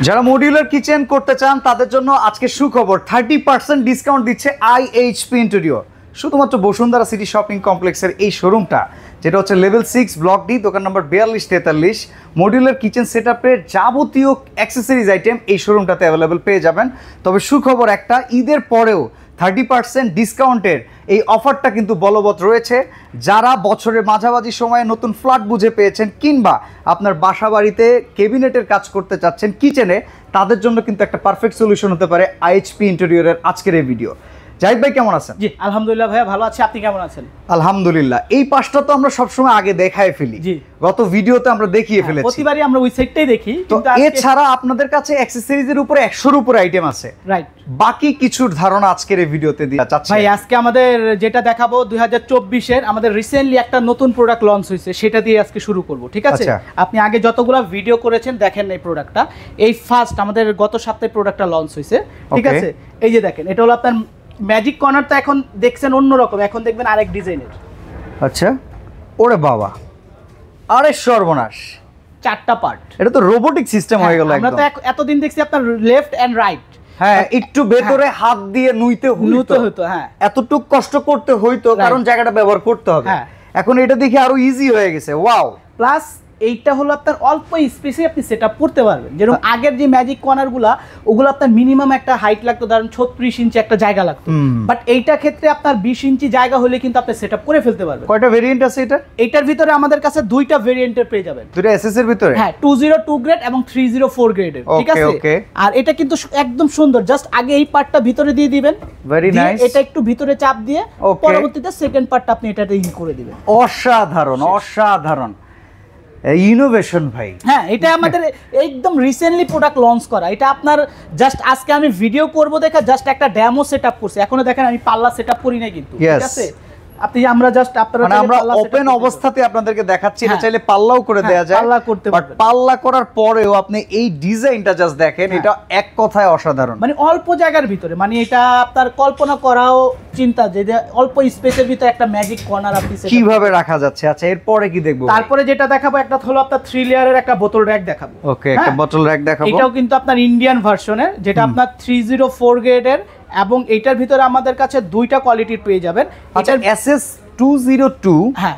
যারা modular kitchen করতে চান তাদের জন্য আজকে সুখবর, 30% ডিসকাউন্ট দিচ্ছে আইএইচপি ইন্টেরিয়র। শুধুমাত্র বসুন্ধরা সিটি শপিং কমপ্লেক্সের এই শোরুমটা, যেটা হচ্ছে লেভেল 6 ব্লক ডি, দোকান নম্বর 4243। মডিউলার কিচেন সেটআপের যাবতীয় অ্যাক্সেসরিজ আইটেম এই শোরুমটাতে অ্যাভেলেবেল পেয়ে যাবেন। তবে সুখবর একটা, ঈদের পরেও 30% ডিসকাউন্টের এই অফারটা কিন্তু বলবৎ রয়েছে। যারা বছরের মাঝামাঝি সময়ে নতুন ফ্ল্যাট বুঝে পেয়েছেন কিংবা আপনার বাসা বাড়িতে ক্যাবিনেটের কাজ করতে চাচ্ছেন কিচেনে, তাদের জন্য কিন্তু একটা পারফেক্ট সলিউশন হতে পারে আইএইচপি ইন্টেরিয়রের আজকের এই ভিডিও। জাহিদ ভাই কেমন আছেন? জি আলহামদুলিল্লাহ ভাইয়া ভালো আছি, আপনি কেমন আছেন? আলহামদুলিল্লাহ। এই পাশটা তো আমরা সবসময় আগে দেখায় ফেলি, গত ভিডিওতে আমরা দেখিয়ে ফেলেছি, প্রতিবারই আমরা ওই সাইডটাই দেখি। তো এছাড়া আপনাদের কাছে অ্যাকসেসরিজের উপরে 100-এর উপরে আইটেম আছে, রাইট? বাকি কিছুর ধারণা আজকের এই ভিডিওতে দেওয়া চাচ্ছি ভাই। আজকে আমাদের যেটা দেখাবো 2024-এর আমাদের রিসেন্টলি একটা নতুন প্রোডাক্ট লঞ্চ হয়েছে, সেটা দিয়ে আজকে শুরু করব, ঠিক আছে? আপনি আগে যতগুলো ভিডিও করেছেন দেখেন এই প্রোডাক্টটা, এই ফার্স্ট আমাদের গত সপ্তাহে প্রোডাক্টটা লঞ্চ হয়েছে, ঠিক আছে? এই যে দেখেন, এটা হলো আপনার ম্যাজিক কর্নারটা। এখন দেখছেন অন্যরকম, এখন দেখবেন আরেক ডিজাইনের। আচ্ছা, ওরে বাবা, আরে সর্বনাশ, 4টা পার্ট। এটা তো রোবোটিক সিস্টেম হয়ে গেল। আমরা তো এতদিন দেখছি আপনার লেফট এন্ড রাইট, হ্যাঁ, একটু ভেতরে হাত দিয়ে নুইতে হতো, হ্যাঁ, এতটুক কষ্ট করতে হইতো কারণ জায়গাটা ব্যবহার করতে হবে। এখন এটা দেখে আরো ইজি হয়ে গেছে, ওয়াও। প্লাস এইটা হলো আপনার অল্প স্পেসে আপনি সেটআপ করতে পারবেন। যেরকম আগের যে ম্যাজিক কর্নারগুলো, ওগুলো আপনার মিনিমাম একটা হাইট লাগতো, ধরুন 36 ইঞ্চি একটা জায়গা লাগতো, বাট এইটা ক্ষেত্রে আপনার 20 ইঞ্চি জায়গা হলে কিন্তু আপনি সেটআপ করে ফেলতে পারবেন। কয়টা ভেরিয়েন্ট আছে এটা? এটার ভিতরে আমাদের কাছে দুইটা ভেরিয়েন্টের পেয়ে যাবেন, দুইটা এসএস এর ভিতরে, হ্যাঁ, 202 গ্রেড এবং 304 গ্রেডের, ঠিক আছে? আর এটা কিন্তু একদম সুন্দর, জাস্ট আগে এই পার্টটা ভিতরে দিয়ে দিবেন, ভেরি নাইস। এটা একটু ভিতরে চাপ দিয়ে পরবর্তীতে সেকেন্ড পার্টটা আপনি এটাতে ইন করে দিবেন। অসাধারণ, অসাধারণ ইনোভেশন ভাই। হ্যাঁ, এটা আমাদের একদম রিসেন্টলি প্রোডাক্ট লঞ্চ করা। এটা আপনার জাস্ট আজকে আমি ভিডিও করব দেখা, জাস্ট একটা ডেমো সেটআপ করছি। এখনো দেখেন আমি পাল্লা সেটআপ করি নাই কিন্তু, ঠিক আছে? আপনি আমরা জাস্ট আপনারা আমরা ওপেন অবস্থাতে আপনাদেরকে দেখাচ্ছি, এটা চাইলে পাল্লাও করে দেয়া যায়, পাল্লা করতে বাট পাল্লা করার পরেও আপনি এই ডিজাইনটা জাস্ট দেখেন, এটা এক কথায় অসাধারণ। মানে অল্প জায়গার ভিতরে, মানে এটা আপনার কল্পনা করাও চিন্তা যে অল্প স্পেসের ভিতরে একটা ম্যাজিক কর্নার আপনি কিভাবে রাখা যাচ্ছে। আচ্ছা, এরপরে কি দেখবো? তারপরে যেটা দেখাবো একটা হলো আপনার 3 লেয়ারের একটা বোতল র‍্যাক দেখাবো। ওকে, একটা বোতল র‍্যাক দেখাবো। এটাও কিন্তু আপনার ইন্ডিয়ান ভার্সনের, যেটা আপনার 304 গ্রেডের, এবং এটার ভিতরে আমাদের কাছে দুইটা কোয়ালিটির পেয়ে যাবেন। আচ্ছা, এসএস 202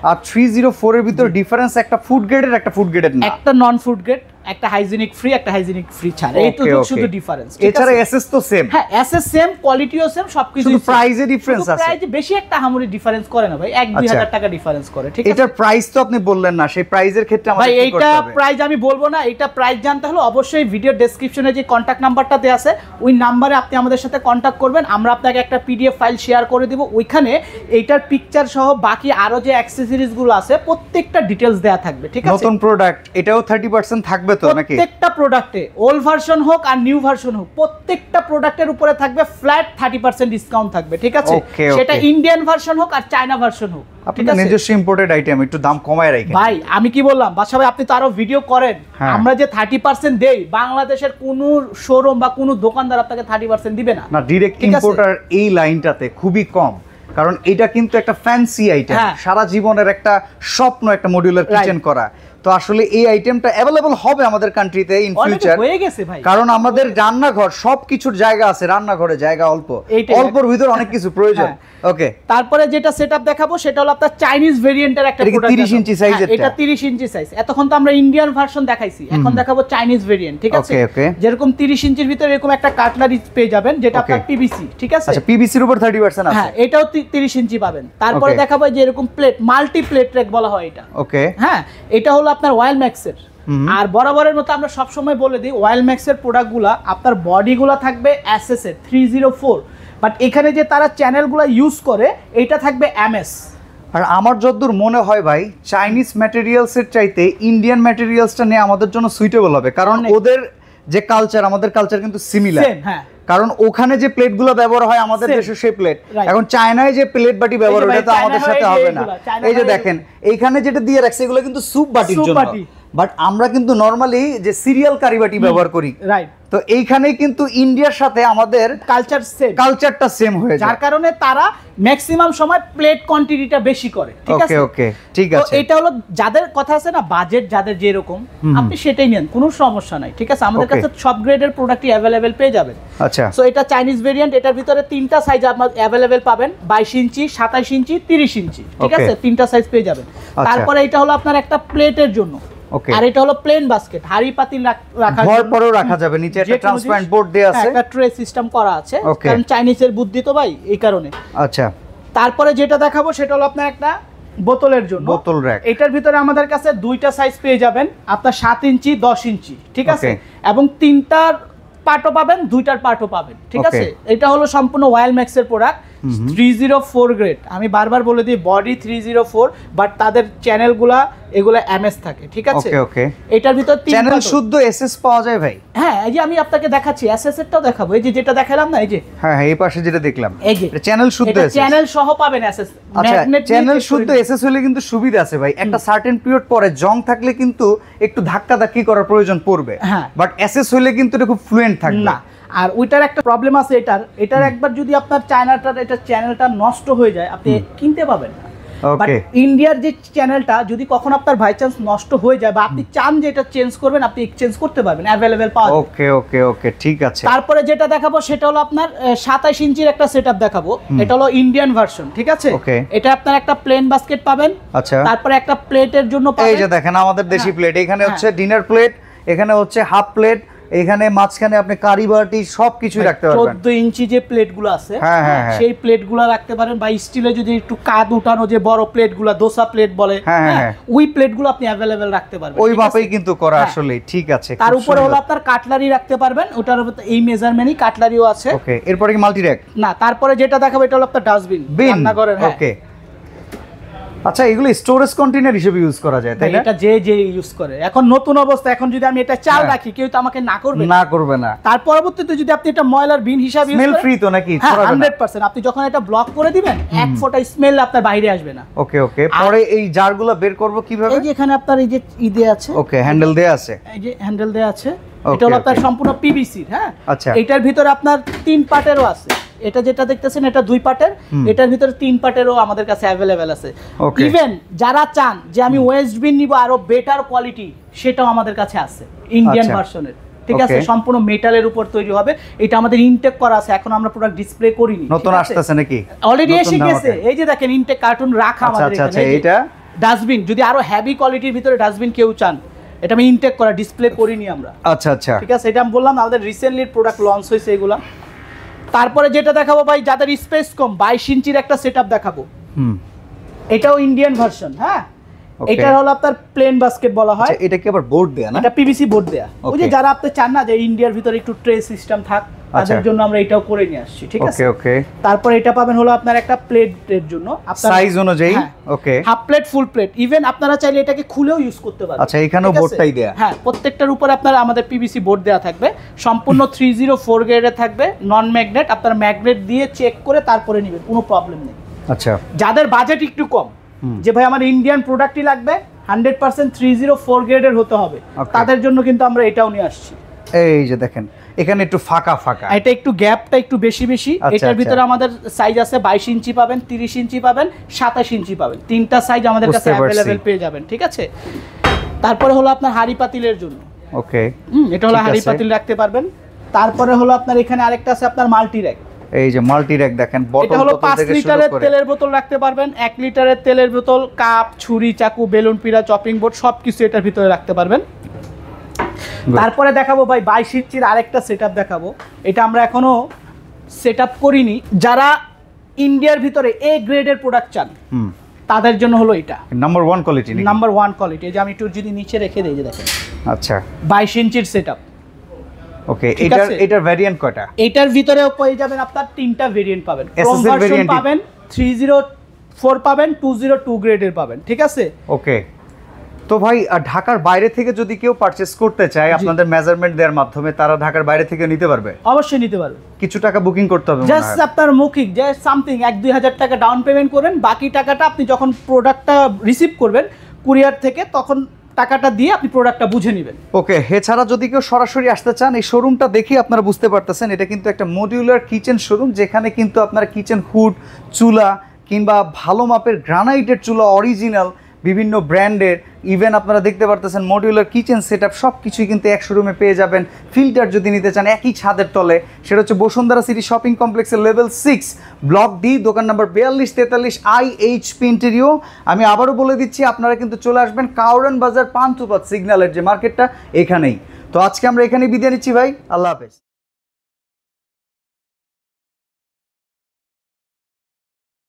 আর 304 এর ভিতর ডিফারেন্স একটা ফুড গ্রেডের, একটা ফুড গ্রেডের না, একটা নন ফুড গ্রেড, একটা হাইজিনিক ফ্রি, একটা হাইজিনিক ফ্রি ছাড়া, এই তো শুধু ডিফারেন্স। এছাড়া এসএস তো সেম, হ্যাঁ, এসএস সেম, কোয়ালিটিও সেম, সবকিছু। শুধু প্রাইসে ডিফারেন্স আছে। প্রাইসে বেশি একটা হামুরি ডিফারেন্স করে না ভাই, 1-2000 টাকা ডিফারেন্স করে, ঠিক আছে? এটার প্রাইস তো আপনি বললেন না, সেই প্রাইসের ক্ষেত্রে আমাদের কি করতে হবে? ভাই, এইটা প্রাইস আমি বলবো না। এটা প্রাইস জানতে হলে অবশ্যই ভিডিও ডেসক্রিপশনে যে কন্টাক্ট নাম্বারটা দেয়া আছে, ওই নম্বরে আপনি আমাদের সাথে কন্টাক্ট করবেন। আমরা আপনাকে একটা পিডিএফ ফাইল শেয়ার করে দিব, ওইখানে এইটার পিকচার সহ বাকি আরো যে অ্যাকসেসরিজ গুলো আছে প্রত্যেকটা ডিটেইলস দেয়া থাকবে, ঠিক আছে? নতুন প্রোডাক্ট, এটাও 30% থাকবে তো নাকি? প্রত্যেকটা প্রোডাক্টে, ওল্ড ভার্সন হোক আর নিউ ভার্সন হোক, প্রত্যেকটা প্রোডাক্টের উপরে থাকবে ফ্ল্যাট 30% ডিসকাউন্ট থাকবে, ঠিক আছে? সেটা ইন্ডিয়ান ভার্সন হোক আর চায়না ভার্সন হোক, আপনাদের নিজস্ব ইম্পোর্টেড আইটেম, একটু দাম কমায় রাখেন ভাই। আমি কি বললাম বাদশা ভাই, আপনি তো আরো ভিডিও করেন, আমরা যে 30% দেই, বাংলাদেশের কোন শোরুম বা কোন দোকানদার আপনাকে 30% দিবে না। না, ডাইরেক্ট ইম্পোর্টার এই লাইনটাতে খুবই কম, কারণ এটা কিন্তু একটা ফ্যান্সি আইটেম, সারা জীবনের একটা স্বপ্ন একটা মডিউলার কিচেন করা। তো আসলে এই আইটেমটা अवेलेबल হবে আমাদের কান্ট্রিতে ইন ফিউচার, হয়ে গেছে ভাই, কারণ আমাদের রান্নাঘর সবকিছুর জায়গা আছে, রান্নাঘরে জায়গা অল্প, অল্পর ভিতর অনেক কিছু প্রয়োজন। ওকে, তারপরে যেটা সেটআপ দেখাবো সেটা হলো আপনার চাইনিজ ভেরিয়েন্টের একটা প্রোডাক্ট, 30 ইঞ্চি সাইজের। এটা 30 ইঞ্চি সাইজ। এতক্ষণ তো আমরা ইন্ডিয়ান ভার্সন দেখাইছি, এখন দেখাবো চাইনিজ ভেরিয়েন্ট, ঠিক আছে? যেরকম 30 ইঞ্চির ভিতরে এরকম একটা কাটলারি পেয়ে যাবেন, যেটা আপনার পিভিসি, ঠিক আছে? আচ্ছা, পিভিসির উপর 30% আছে, হ্যাঁ, এটাও 30 ইঞ্চি পাবেন। তারপরে দেখাবো যে এরকম প্লেট, মাল্টি প্লেট র‍্যাক বলা হয় এটা। ওকে, হ্যাঁ, এটা হলো আপনার ওয়াইল ম্যাক্সের। আর বরাবরের মতো আমরা সব সময় বলে দিই, ওয়াইল ম্যাক্সের প্রোডাক্টগুলো আপনার বডিগুলো থাকবে এসএস এর 304, বাট এখানে যে তারা চ্যানেলগুলো ইউজ করে এটা থাকবে এমএস। আর আমার যতদূর মনে হয় ভাই, চাইনিজ ম্যাটেরিয়ালসের চাইতে ইন্ডিয়ান ম্যাটেরিয়ালসটা নিয়ে আমাদের জন্য সুইটেবল হবে, কারণ ওদের যে কালচার, আমাদের কালচার কিন্তু সিমিলার। হ্যাঁ, কারণ ওখানে যে প্লেটগুলো ব্যবহার হয় আমাদের দেশে সেই প্লেট, এখন চায়নায় যে প্লেট বাটি ব্যবহার ওটা তো আমাদের সাথে হবে না। এই যে দেখেন এইখানে যেটা দিয়ে রাখছে, এগুলো কিন্তু স্যুপ বাটির জন্য, বাট আমরা কিন্তু নরমালি যে সিরিয়াল কারিবাটি ব্যবহার করি, রাইট। তো এইখানে কিন্তু ইন্ডিয়ার সাথে আমাদের কালচারটা সেম হয়ে যায়, যার কারণে তারা ম্যাক্সিমাম সময় প্লেট কোয়ান্টিটিটা বেশি করে। ঠিক আছে, ওকে ঠিক আছে। এটা হলো যাদের কথা আছে না, বাজেট যাদের যেরকম, আপনি সেটাই নেন, কোনো সমস্যা নাই। ঠিক আছে, আমাদের কাছে সব গ্রেডের প্রোডাক্টই অ্যাভেলেবেল পেয়ে যাবেন। আচ্ছা, সো এটা চাইনিজ ভেরিয়েন্ট, এটার ভিতরে 3টা সাইজ আপনারা অ্যাভেলেবেল পাবেন, 22 ইঞ্চি, 27 ইঞ্চি, 30 ইঞ্চি। ঠিক আছে, 3টা সাইজ পেয়ে যাবেন। তারপরে এটা হলো আপনার একটা প্লেটের জন্য, আর এটা হলো প্লেন বাস্কেট, হাড়ি পাতিল রাখা, ঘর পরেও রাখা যাবে, নিচে একটা ট্রান্সপারেন্ট বোর্ড দেয়া আছে, একটা ট্রে সিস্টেম করা আছে, কারণ চাইনিজের বুদ্ধি তো ভাই, এই কারণে। আচ্ছা, তারপরে যেটা দেখাবো সেটা হলো আপনার একটা বোতলের জন্য বোতল র‍্যাক। এটার ভিতরে আমাদের কাছে 2টা সাইজ পেয়ে যাবেন, আপনার 7 ইঞ্চি, 10 ইঞ্চি। ঠিক আছে, এবং 3টার পার্টও পাবেন, 2টার পার্টও পাবেন। ঠিক আছে, এটা হলো সম্পূর্ণ ওয়াইল্ড ম্যাক্সের প্রোডাক্ট, 304 গ্রেড। আমি বারবার বলে দিই বডি 304, বাট তাদের চ্যানেলগুলা এগুলা এমএস থাকে। ঠিক আছে, ওকে। এটার ভিতর চ্যানেল শুদ্ধ এসএস পাওয়া যায় ভাই? হ্যাঁ, এই যে আমি আপনাকে দেখাচ্ছি, এসএস এরটাও দেখাবো। এই যে যেটা দেখালাম না, এই যে হ্যাঁ, এই পাশে যেটা দেখলাম, এই যে চ্যানেল শুদ্ধ এসএস, চ্যানেল সহ পাবেন এসএস। আচ্ছা, চ্যানেল শুদ্ধ এসএস হলে কিন্তু সুবিধা আছে ভাই, একটা সার্টেন পিরিয়ড পরে জং থাকলে কিন্তু একটু ধাক্কি করার প্রয়োজন পড়বে, বাট এসএস হলে কিন্তু এটা খুব ফ্লুয়েন্ট থাকবে না। আর ওইটার একটা প্রবলেম আছে, এটার একবার যদি আপনার চায়নাটার এটা চ্যানেলটা নষ্ট হয়ে যায়, আপনি কিনতে পাবেন না। বাট ইন্ডিয়ার যে চ্যানেলটা যদি কখন আপনার বাই চান্স নষ্ট হয়ে যায়, বা আপনি চান যে এটা চেঞ্জ করবেন, আপনি এক্সচেঞ্জ করতে পারবেন, অ্যাভেলেবেল পাওয়া যায়। ওকে ঠিক আছে। তারপরে যেটা দেখাবো সেটা হলো আপনার 27 ইঞ্চির একটা সেটআপ দেখাবো, এটা হলো ইন্ডিয়ান ভার্সন। ঠিক আছে, এটা আপনার একটা প্লেন বাস্কেট পাবেন, আচ্ছা, তারপরে একটা প্লেটের জন্য পাবেন। এই যে দেখেন আমাদের দেশি প্লেট, এখানে হচ্ছে ডিনার প্লেট, এখানে হচ্ছে হাফ প্লেট, এখানে মাঝখানে আপনি কারি বাটি সবকিছু রাখতে পারবেন। 14 ইঞ্চি যে প্লেটগুলো আছে, হ্যাঁ, সেই প্লেটগুলো রাখতে পারেন, বা স্টিলে যদি একটু কাঁধ উঠানো যে বড় প্লেটগুলো, দোসা প্লেট বলে, ওই প্লেটগুলো আপনি অ্যাভেলেবেল রাখতে পারবেন। ওই মাপেই কিন্তু করা আসলে ঠিক আছে। তার উপরে হলো আপনার কাটলারি রাখতে পারবেন, ওটার উপরে এই মেজারমেন্টই কাটলারিও আছে। ওকে, এরপরে কি মাল্টি র্যাক? না, তারপরে যেটা দেখাবো এটা হলো আপনার ডাস্টবিন, রান্নাঘরের। ওকে, আচ্ছা, এগুলো স্টোরেজ কন্টেইনার হিসেবে ইউজ করা যায়, তাই না? এটা যে ইউজ করে। এখন নতুন অবস্থা, এখন যদি আমি এটা চাল রাখি, কেউ তো আমাকে না করবে না। তার পরবর্তীতে যদি আপনি এটা ময়লার বিন হিসাবে ইউজ করেন, স্মেল ফ্রি তো নাকি? 100%। আপনি যখন এটা ব্লক করে দিবেন, এক ফোঁটা স্মেল আপনার বাইরে আসবে না। ওকে, পরে এই জারগুলো বের করব কিভাবে? এই যে এখানে আপনার এই যে দেয়া আছে, ওকে, হ্যান্ডেল দেয়া আছে, এই যে হ্যান্ডেল দেয়া আছে। এটা হলো আপনার সম্পূর্ণ পিভিসি। হ্যাঁ, আচ্ছা, এটার ভিতরে আপনার 3 পার্টেরও আছে। এটা যেটা দেখতেছেন এটা 2 পার্টের, এটার ভিতরে 3 পার্টেরও আমাদের কাছে অ্যাভেলেবেল আছে। ইভেন যারা চান যে আমি ওয়েস্ট বিন নিব আরো বেটার কোয়ালিটি, সেটাও আমাদের কাছে আছে ইন্ডিয়ান ভার্সনের। ঠিক আছে, সম্পূর্ণ মেটালের উপর তৈরি হবে। এটা আমাদের ইনটেক করা আছে, এখন আমরা প্রোডাক্ট ডিসপ্লে করিনি, নতুন আসছে নাকি? অলরেডি এসে গেছে। এই যে দেখেন ইনটেক কার্টুন রাখা আমাদের এখানে। আচ্ছা, এটা ডাস্টবিন, যদি আরো হেভি কোয়ালিটির ভিতরে ডাস্টবিন কেউ চান, এটা আমি ইনটেক করা, ডিসপ্লে করিনি আমরা। আচ্ছা, ঠিক আছে, এটা আমি বললাম আমাদের রিসেন্টলি প্রোডাক্ট লঞ্চ হয়েছে এগুলা। তারপরে যেটা দেখাবো ভাই, যাদের স্পেস কম, 22 ইঞ্চির একটা সেটআপ দেখাবো। এটাও ইন্ডিয়ান ভার্সন। হ্যাঁ, এটা হলো আপনার প্লেন বাস্কেট বলা হয়। আচ্ছা, এটা কি আবার বোর্ড দেয়া না? এটা পিভিসি বোর্ড দেয়া। ওই যে যারা আপনি চান না যে ইন্ডিয়ার ভিতরে একটু ট্রে সিস্টেম থাক, তাদের জন্য আমরা এটাও করে নিয়ে আসছি। ঠিক আছে, ওকে। তারপর এটা পাবেন হলো আপনার একটা প্লেটের জন্য, আপনার সাইজ অনুযায়ী। Okay, half plate, full plate, even আপনারা চাইলে এটাকে খুলেও ইউজ করতে পারবেন। আচ্ছা, এখানেও বোর্ডটাই দেয়া। হ্যাঁ, প্রত্যেকটার উপরে আপনার আমাদের পিভিসি বোর্ড দেয়া থাকবে, সম্পূর্ণ 304 গ্রেডে থাকবে, নন ম্যাগনেট। আপনার ম্যাগনেট দিয়ে চেক করে তারপরে নেবেন, কোনো প্রবলেম নেই। আচ্ছা, যাদের বাজেট একটু কম, যে ভাই আমার ইন্ডিয়ান প্রোডাক্টই লাগবে, 100% 304 গ্রেডের হতে হবে, তাদের জন্য কিন্তু আমরা এটাও নিয়ে আসছি। এই যে দেখেন, এখানে একটু ফাঁকা, এটা একটু গ্যাপটা একটু বেশি। এটার ভিতরে আমাদের সাইজ আছে 22 ইঞ্চি পাবেন, 30 ইঞ্চি পাবেন, 27 ইঞ্চি পাবেন। 3টা সাইজ আমাদের কাছে অ্যাভেলেবেল পেয়ে যাবেন। ঠিক আছে, তারপরে হলো আপনার হাড়ি পাতিলের জন্য। ওকে, এটা হলো হাড়ি পাতিল রাখতে পারবেন। তারপরে হলো আপনার এখানে আরেকটা আছে আপনার মাল্টি র্যাক। এই যে মাল্টি র্যাক দেখেন, এটা হলো 5 লিটারের তেলের বোতল রাখতে পারবেন, 1 লিটারের তেলের বোতল, কাপ, ছুরি, চাকু, বেলুন পিড়া, চপিং বোর্ড সবকিছু এটার ভিতরে রাখতে পারবেন। তারপরে দেখাবো ভাই 22 ইঞ্চির আরেকটা সেটআপ দেখাবো। এটা আমরা এখনো সেটআপ করিনি। যারা ইন্ডিয়ার ভিতরে এ গ্রেডের প্রোডাক্ট চান, তাদের জন্য হলো এটা নাম্বার 1 কোয়ালিটি। Number 1 quality. এই যে আমি একটু যদি নিচে রেখে দেই, যে দেখেন। আচ্ছা, 22 ইঞ্চির সেটআপ। ওকে, এটার ভেরিয়েন্ট কয়টা? এটার ভিতরে পেয়ে যাবেন আপনার 3টা ভেরিয়েন্ট পাবেন। ক্রোম ভার্সন পাবেন, 304 পাবেন, 202 গ্রেডের পাবেন। ঠিক আছে, ওকে। তো ভাই, ঢাকার বাইরে থেকে যদি কেউ পারচেজ করতে চায় আপনাদের মেজারমেন্ট দেওয়ার মাধ্যমে, তারা ঢাকার বাইরে থেকে নিতে পারবে? অবশ্যই নিতে পারবে। কিছু টাকা বুকিং করতে হবে, জাস্ট আপনার মৌখিক যে সামথিং 1-2 হাজার টাকা ডাউন পেমেন্ট করেন, বাকি টাকাটা আপনি যখন প্রোডাক্টটা রিসিভ করবেন কুরিয়ার থেকে, তখন টাকাটা দিয়ে আপনি প্রোডাক্টটা বুঝে নেবেন। ওকে, এছাড়া যদি কেউ সরাসরি আসতে চান এই শোরুমটা দেখে আপনারা বুঝতে পারতেছেন এটা কিন্তু একটা মডিউলার কিচেন শোরুম, যেখানে কিন্তু আপনারা কিচেন হুড, চুলা কিংবা ভালো মাপের গ্রানাইটের চুলা অরিজিনাল বিভিন্ন ব্র্যান্ডের, ইভেন আপনারা দেখতে পারতেছেন মডিউলার কিচেন সেটআপ সব কিছুই কিন্তু এক শোরুমে পেয়ে যাবেন। ফিল্টার যদি নিতে চান একই ছাদের তলে, সেটা হচ্ছে বসুন্ধরা সিটি শপিং কমপ্লেক্সের লেভেল 6 ব্লক ডি, দোকান নাম্বার 4243 IHP ইন্টেরিয়র। আমি আবারও বলে দিচ্ছি আপনারা কিন্তু চলে আসবেন কাউরান বাজার পান্থপথ সিগন্যালের যে মার্কেটটা এখানেই। তো আজকে আমরা এখানেই বিদায় নিচ্ছি ভাই, আল্লাহ হাফেজ।